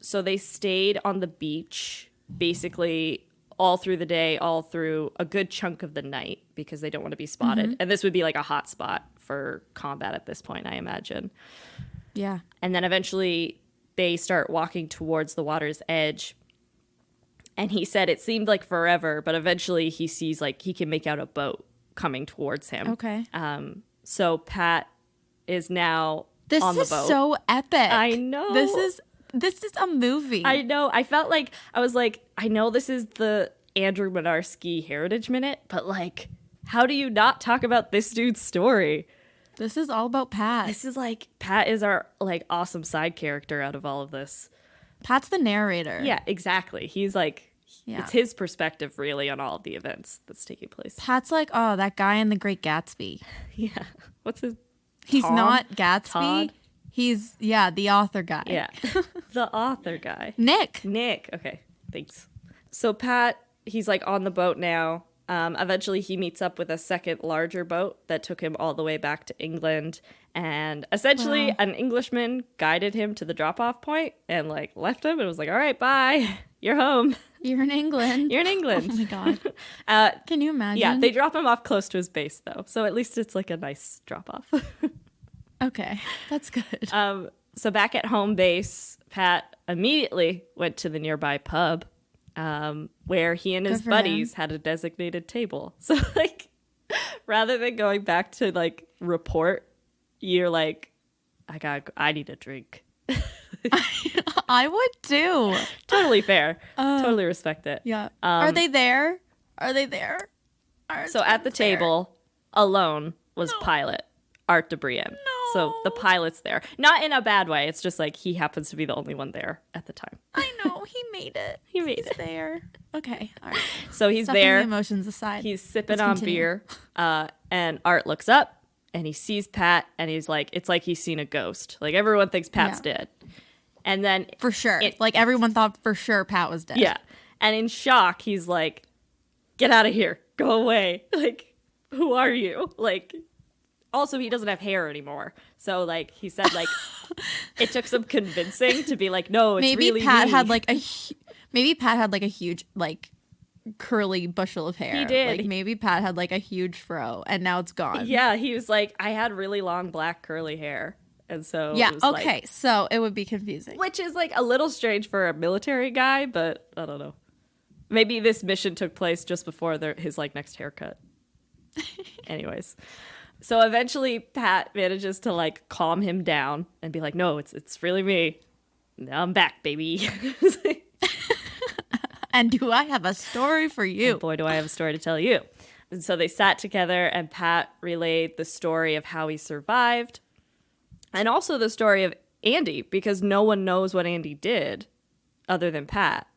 So they stayed on the beach basically all through the day, all through a good chunk of the night, because they don't want to be spotted. And this would be like a hot spot for combat at this point, I imagine. Yeah. And then eventually they start walking towards the water's edge. And he said it seemed like forever, but eventually he sees like he can make out a boat coming towards him. Okay. So Pat is now on the boat. This is so epic. I know. This is a movie. I know. I felt like I was like, I know this is the Andrew Mynarski Heritage Minute, but like, how do you not talk about this dude's story? This is all about Pat. This is like, Pat is our like awesome side character out of all of this. Pat's the narrator. Yeah, exactly. He's like, it's his perspective really on all of the events that's taking place. Pat's like, oh, that guy in The Great Gatsby. Yeah. What's his? He's Tom? not Gatsby. Todd? He's, the author guy. Yeah. The author guy. Nick. Okay. Thanks. So Pat, he's like on the boat now. Eventually he meets up with a second larger boat that took him all the way back to England. And essentially an Englishman guided him to the drop-off point and like left him and was like, all right, bye. You're home. You're in England. You're in England. Oh my God. Can you imagine? Yeah, they drop him off close to his base though. So at least it's like a nice drop-off. Okay, that's good. So back at home base, Pat immediately went to the nearby pub where he and his buddies had a designated table. So like, rather than going back to like report, you're like, I need a drink. I would too. Totally fair. Totally respect it. Yeah. Are they there? So at the table, alone was Pilot, Art de Brienne. No. So the pilot's there. Not in a bad way. It's just like he happens to be the only one there at the time. I know. He made it. He's there. Okay. All right. So he's Stepping there. the emotions aside. He's sipping on beer. And Art looks up and he sees Pat and he's like, it's like he's seen a ghost. Like everyone thinks Pat's dead. And then for sure. Like everyone thought for sure Pat was dead. Yeah. And in shock, he's like, get out of here. Go away. Like, who are you? Like, also, he doesn't have hair anymore. So, like, he said, like, it took some convincing to be like, no, it's really Pat me. Had like maybe Pat had like a huge, like, curly bushel of hair. He did. Like, maybe Pat had like a huge fro and now it's gone. Yeah, he was like, I had really long black curly hair. And so yeah, it was okay, like, so it would be confusing. Which is like a little strange for a military guy, but I don't know. Maybe this mission took place just before his like next haircut. Anyways. So eventually Pat manages to like calm him down and be like, no, it's really me. Now I'm back, baby. And do I have a story for you? And boy, do I have a story to tell you. And so they sat together and Pat relayed the story of how he survived and also the story of Andy, because no one knows what Andy did other than Pat.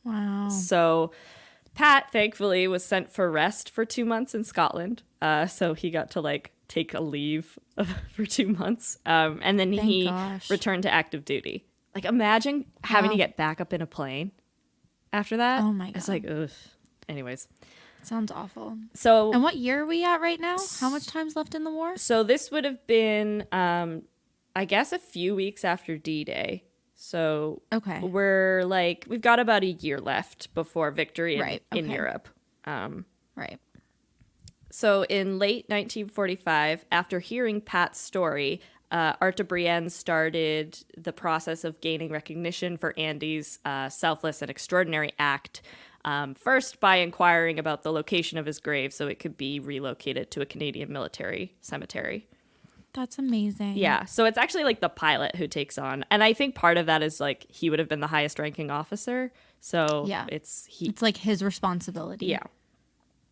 Wow. So Pat, thankfully, was sent for rest for 2 months in Scotland. So he got to like take a leave for 2 months. And then he returned to active duty. Like imagine having to get back up in a plane after that. Oh my God. It's like, ugh. Anyways. Sounds awful. So, and what year are we at right now? How much time's left in the war? So this would have been, I guess, a few weeks after D-Day. So we're like, we've got about a year left before victory in Europe. Right. So in late 1945, after hearing Pat's story, Art de Brienne started the process of gaining recognition for Andy's selfless and extraordinary act. First, by inquiring about the location of his grave so it could be relocated to a Canadian military cemetery. That's amazing. Yeah, so it's actually like the pilot who takes on, and I think part of that is like he would have been the highest ranking officer, so it's like his responsibility. Yeah.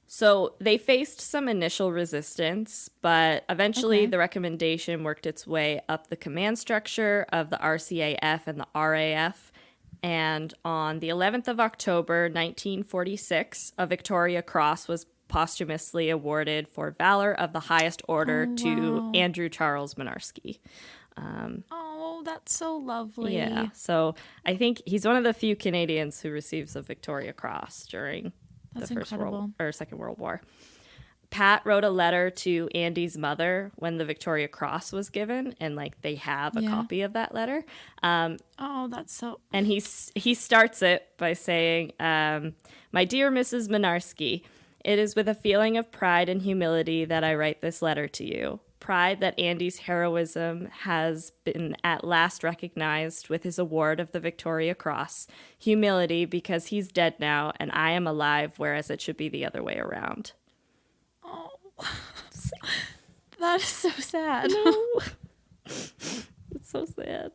So they faced some initial resistance, but eventually the recommendation worked its way up the command structure of the RCAF and the RAF. And on the 11th of October, 1946, a Victoria Cross was posthumously awarded for valor of the highest order to Andrew Charles Mynarski. Oh, that's so lovely. Yeah, so I think he's one of the few Canadians who receives a Victoria Cross during the Second World War. Pat wrote a letter to Andy's mother when the Victoria Cross was given, and like they have a copy of that letter. That's so. And he starts it by saying, "My dear Mrs. Mynarski, it is with a feeling of pride and humility that I write this letter to you. Pride that Andy's heroism has been at last recognized with his award of the Victoria Cross. Humility because he's dead now and I am alive, whereas it should be the other way around." That is so sad. No. It's so sad.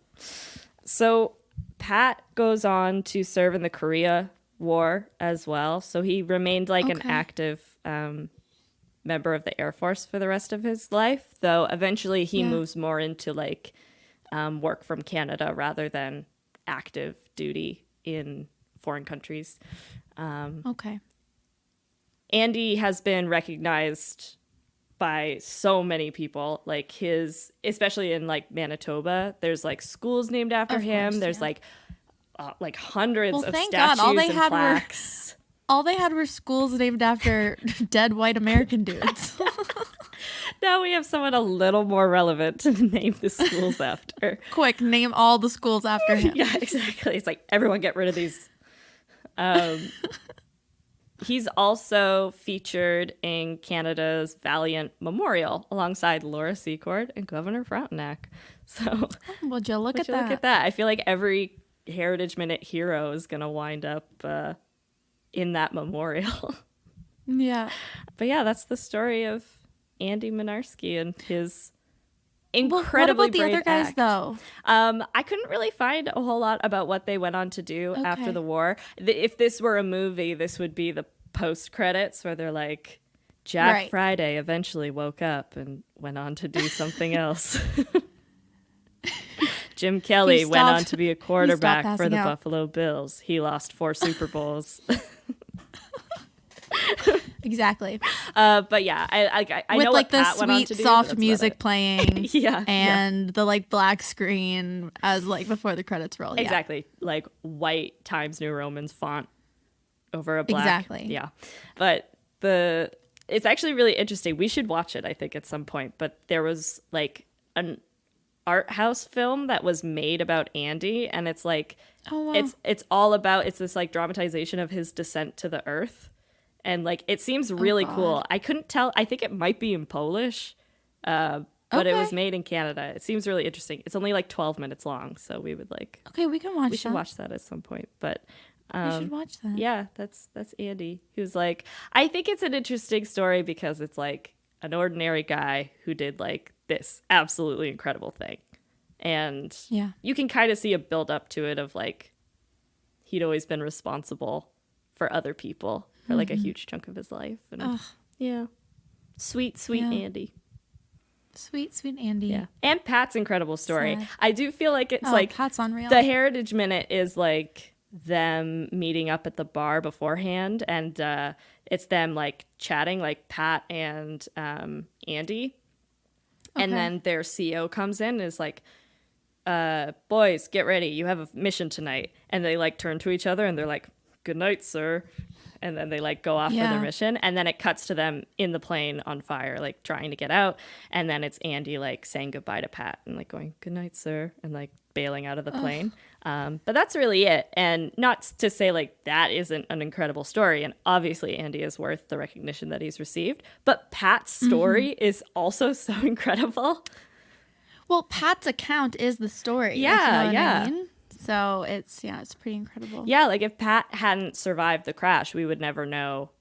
So Pat goes on to serve in the Korea War as well. So he remained like an active member of the Air Force for the rest of his life, though eventually he moves more into like work from Canada rather than active duty in foreign countries. Andy has been recognized by so many people, like especially in like Manitoba, there's like schools named after him. There's like hundreds of statues and plaques. All they had were schools named after dead white American dudes. Now we have someone a little more relevant to name the schools after. Quick, name all the schools after him. Yeah, exactly. It's like, everyone get rid of these. He's also featured in Canada's Valiant Memorial alongside Laura Secord and Governor Frontenac. So, would you look at that? I feel like every Heritage Minute hero is going to wind up in that memorial. Yeah. But yeah, that's the story of Andy Mynarski and his incredibly brave what about the other guys, act. though? I couldn't really find a whole lot about what they went on to do after the war. If this were a movie, this would be the post credits where they're like, Jack Friday eventually woke up and went on to do something else. Jim Kelly went on to be a quarterback for the Buffalo Bills. He lost 4 Super Bowls. Exactly. But yeah, I with know like what the Pat went on to sweet do, soft music playing, and the like black screen as like before the credits roll. Exactly, like white Times New Roman's font over a black. Exactly. Yeah, but it's actually really interesting. We should watch it, I think, at some point. But there was like an art house film that was made about Andy, and it's like it's all about this like dramatization of his descent to the earth. And, like, it seems really cool. I couldn't tell. I think it might be in Polish, but it was made in Canada. It seems really interesting. It's only, like, 12 minutes long, so we would, like... Okay, we can watch that. We should watch that at some point, but... we should watch that. Yeah, that's Andy, who's, like... I think it's an interesting story because it's, like, an ordinary guy who did, like, this absolutely incredible thing. And you can kind of see a build-up to it of, like, he'd always been responsible for other people for like a huge chunk of his life. And sweet Andy. Sweet Andy. Yeah. And Pat's incredible story. Sad. I do feel like it's like Pat's unreal. The Heritage Minute is like them meeting up at the bar beforehand, and it's them like chatting, like Pat and Andy. And then their CEO comes in and is like, boys, get ready, you have a mission tonight. And they like turn to each other and they're like, good night, sir. And then they like go off for their mission. And then it cuts to them in the plane on fire, like trying to get out. And then it's Andy like saying goodbye to Pat and like going, good night, sir. And like bailing out of the plane. But that's really it. And not to say like that isn't an incredible story. And obviously Andy is worth the recognition that he's received. But Pat's story is also so incredible. Well, Pat's account is the story. Yeah, you know what I mean? So it's pretty incredible. Yeah, like if Pat hadn't survived the crash, we would never know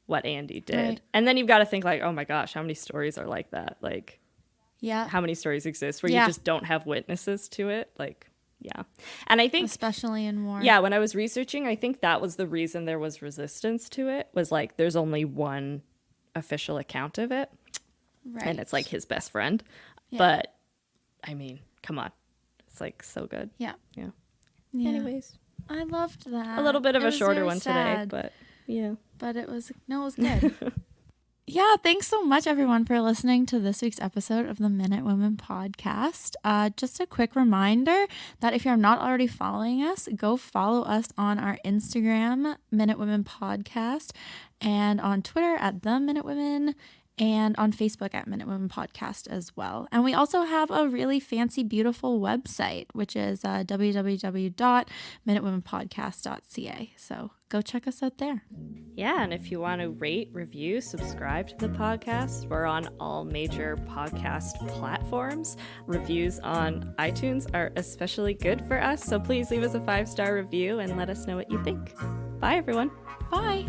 what Andy did. Right. And then you've got to think like, oh my gosh, how many stories are like that? Like, how many stories exist where you just don't have witnesses to it? Like, and I think especially in war. Yeah, when I was researching, I think that was the reason there was resistance to it, was like there's only one official account of it. Right. And it's like his best friend. Yeah. But I mean, come on. It's like so good. Yeah. Anyways, I loved that. A little bit of a shorter one today, but but it was good. Yeah, thanks so much everyone for listening to this week's episode of the Minute Women podcast. Just a quick reminder that if you're not already following us, go follow us on our Instagram, Minute Women Podcast, and on Twitter at The Minute Women, and on Facebook at Minute Women Podcast as well. And we also have a really fancy, beautiful website, which is www.minutewomenpodcast.ca. So go check us out there. Yeah, and if you want to rate, review, subscribe to the podcast, we're on all major podcast platforms. Reviews on iTunes are especially good for us, so please leave us a 5-star review and let us know what you think. Bye, everyone. Bye.